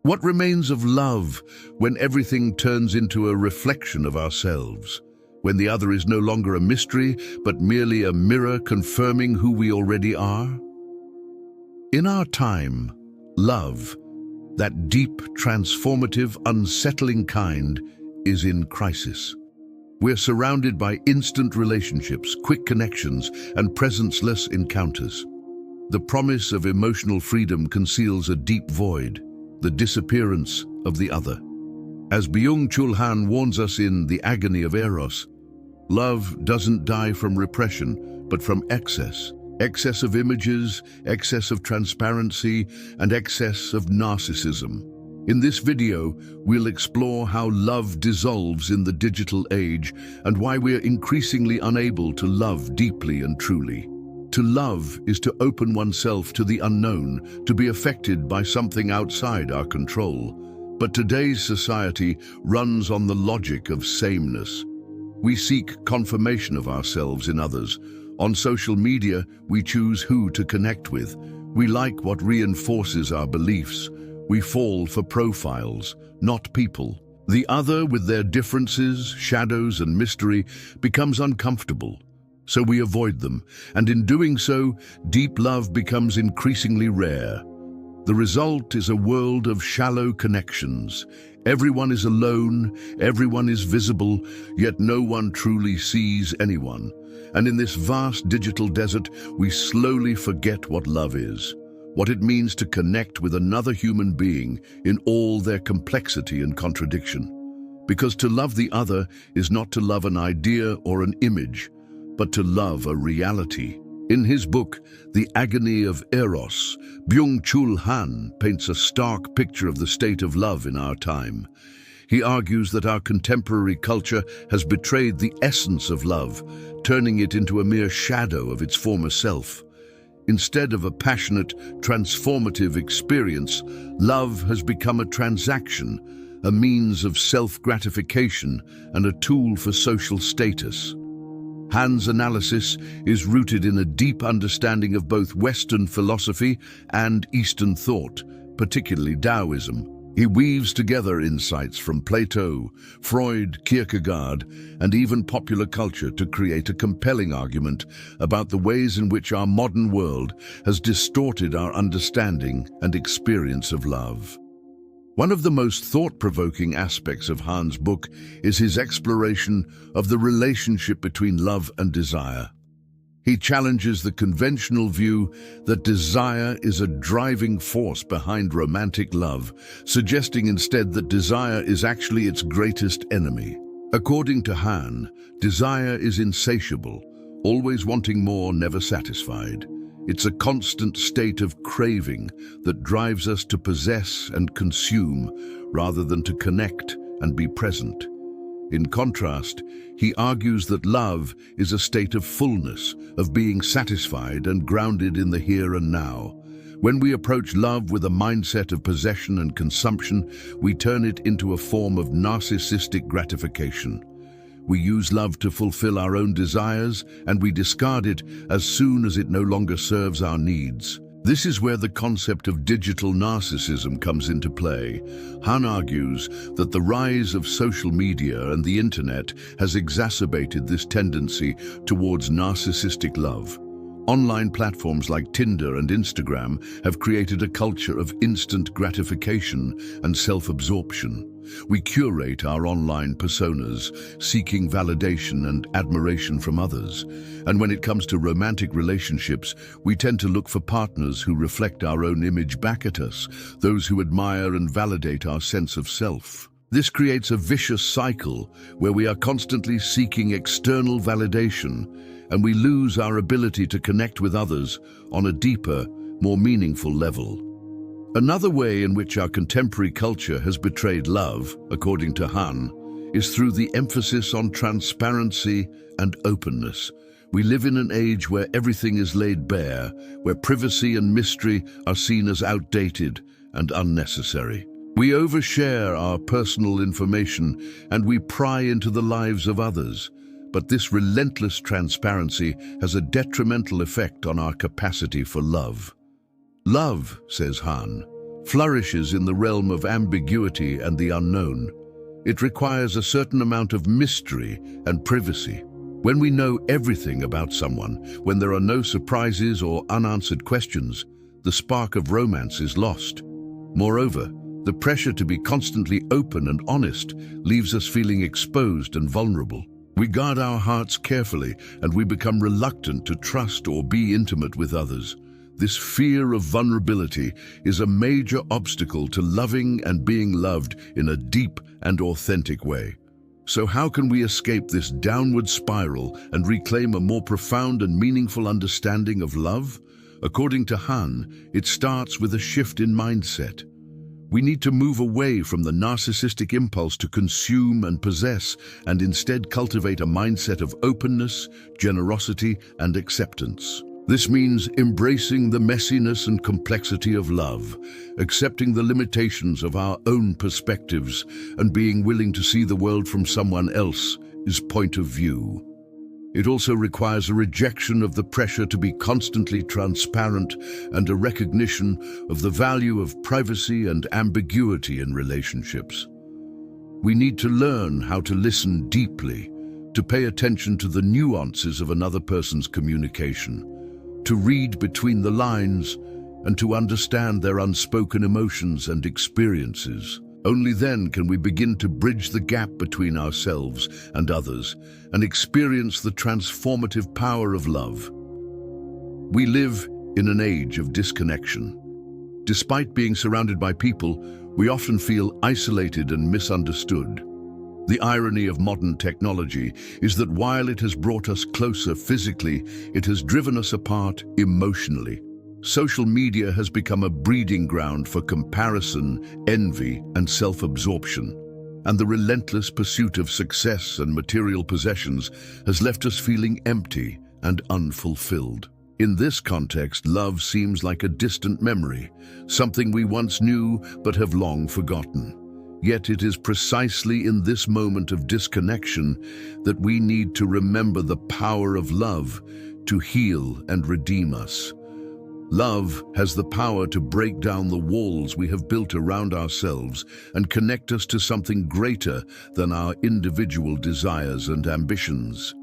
What remains of love when everything turns into a reflection of ourselves? When the other is no longer a mystery, but merely a mirror confirming who we already are? In our time, love, that deep, transformative, unsettling kind, is in crisis. We're surrounded by instant relationships, quick connections, and presence-less encounters. The promise of emotional freedom conceals a deep void, the disappearance of the other. As Byung-Chul Han warns us in The Agony of Eros, love doesn't die from repression, but from excess. Excess of images, excess of transparency, and excess of narcissism. In this video, we'll explore how love dissolves in the digital age and why we're increasingly unable to love deeply and truly. To love is to open oneself to the unknown, to be affected by something outside our control. But today's society runs on the logic of sameness. We seek confirmation of ourselves in others. On social media, we choose who to connect with. We like what reinforces our beliefs. We fall for profiles, not people. The other, with their differences, shadows, and mystery, becomes uncomfortable. So we avoid them, and in doing so, deep love becomes increasingly rare. The result is a world of shallow connections. Everyone is alone, everyone is visible, yet no one truly sees anyone. And in this vast digital desert, we slowly forget what love is, what it means to connect with another human being in all their complexity and contradiction. Because to love the other is not to love an idea or an image, but to love a reality. In his book, The Agony of Eros, Byung-Chul Han paints a stark picture of the state of love in our time. He argues that our contemporary culture has betrayed the essence of love, turning it into a mere shadow of its former self. Instead of a passionate, transformative experience, love has become a transaction, a means of self-gratification and a tool for social status. Han's analysis is rooted in a deep understanding of both Western philosophy and Eastern thought, particularly Taoism. He weaves together insights from Plato, Freud, Kierkegaard, and even popular culture to create a compelling argument about the ways in which our modern world has distorted our understanding and experience of love. One of the most thought-provoking aspects of Han's book is his exploration of the relationship between love and desire. He challenges the conventional view that desire is a driving force behind romantic love, suggesting instead that desire is actually its greatest enemy. According to Han, desire is insatiable, always wanting more, never satisfied. It's a constant state of craving that drives us to possess and consume rather than to connect and be present. In contrast, he argues that love is a state of fullness, of being satisfied and grounded in the here and now. When we approach love with a mindset of possession and consumption, we turn it into a form of narcissistic gratification. We use love to fulfill our own desires, and we discard it as soon as it no longer serves our needs. This is where the concept of digital narcissism comes into play. Han argues that the rise of social media and the internet has exacerbated this tendency towards narcissistic love. Online platforms like Tinder and Instagram have created a culture of instant gratification and self-absorption. We curate our online personas, seeking validation and admiration from others. And when it comes to romantic relationships, we tend to look for partners who reflect our own image back at us, those who admire and validate our sense of self. This creates a vicious cycle where we are constantly seeking external validation, and we lose our ability to connect with others on a deeper, more meaningful level. Another way in which our contemporary culture has betrayed love, according to Han, is through the emphasis on transparency and openness. We live in an age where everything is laid bare, where privacy and mystery are seen as outdated and unnecessary. We overshare our personal information and we pry into the lives of others. But this relentless transparency has a detrimental effect on our capacity for love. Love, says Han, flourishes in the realm of ambiguity and the unknown. It requires a certain amount of mystery and privacy. When we know everything about someone, when there are no surprises or unanswered questions, the spark of romance is lost. Moreover, the pressure to be constantly open and honest leaves us feeling exposed and vulnerable. We guard our hearts carefully, and we become reluctant to trust or be intimate with others. This fear of vulnerability is a major obstacle to loving and being loved in a deep and authentic way. So how can we escape this downward spiral and reclaim a more profound and meaningful understanding of love? According to Han, it starts with a shift in mindset. We need to move away from the narcissistic impulse to consume and possess, and instead cultivate a mindset of openness, generosity, and acceptance. This means embracing the messiness and complexity of love, accepting the limitations of our own perspectives, and being willing to see the world from someone else's point of view. It also requires a rejection of the pressure to be constantly transparent and a recognition of the value of privacy and ambiguity in relationships. We need to learn how to listen deeply, to pay attention to the nuances of another person's communication, to read between the lines, and to understand their unspoken emotions and experiences. Only then can we begin to bridge the gap between ourselves and others and experience the transformative power of love. We live in an age of disconnection. Despite being surrounded by people, we often feel isolated and misunderstood. The irony of modern technology is that while it has brought us closer physically, it has driven us apart emotionally. Social media has become a breeding ground for comparison, envy, and self-absorption. And the relentless pursuit of success and material possessions has left us feeling empty and unfulfilled. In this context, love seems like a distant memory, something we once knew but have long forgotten. Yet it is precisely in this moment of disconnection that we need to remember the power of love to heal and redeem us. Love has the power to break down the walls we have built around ourselves and connect us to something greater than our individual desires and ambitions.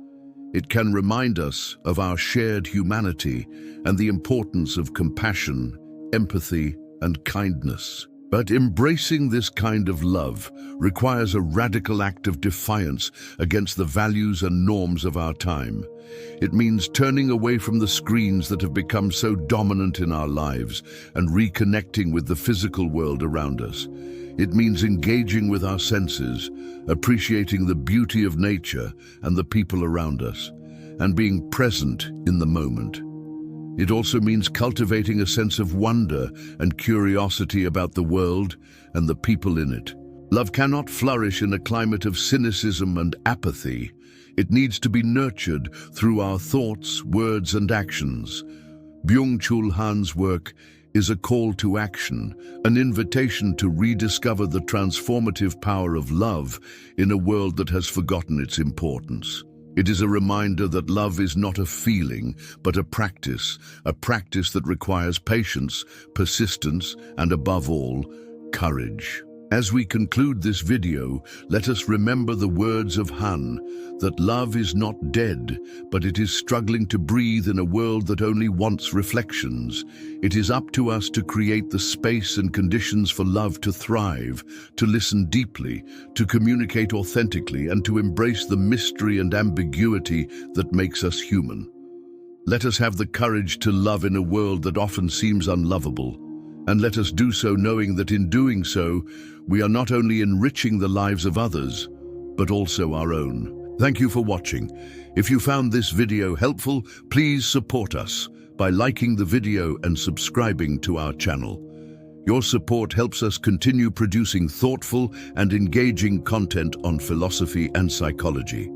It can remind us of our shared humanity and the importance of compassion, empathy, and kindness. But embracing this kind of love requires a radical act of defiance against the values and norms of our time. It means turning away from the screens that have become so dominant in our lives and reconnecting with the physical world around us. It means engaging with our senses, appreciating the beauty of nature and the people around us, and being present in the moment. It also means cultivating a sense of wonder and curiosity about the world and the people in it. Love cannot flourish in a climate of cynicism and apathy. It needs to be nurtured through our thoughts, words, and actions. Byung-Chul Han's work is a call to action, an invitation to rediscover the transformative power of love in a world that has forgotten its importance. It is a reminder that love is not a feeling, but a practice that requires patience, persistence, and above all, courage. As we conclude this video, let us remember the words of Han, that love is not dead, but it is struggling to breathe in a world that only wants reflections. It is up to us to create the space and conditions for love to thrive, to listen deeply, to communicate authentically, and to embrace the mystery and ambiguity that makes us human. Let us have the courage to love in a world that often seems unlovable. And let us do so knowing that in doing so, we are not only enriching the lives of others, but also our own. Thank you for watching. If you found this video helpful, please support us by liking the video and subscribing to our channel. Your support helps us continue producing thoughtful and engaging content on philosophy and psychology.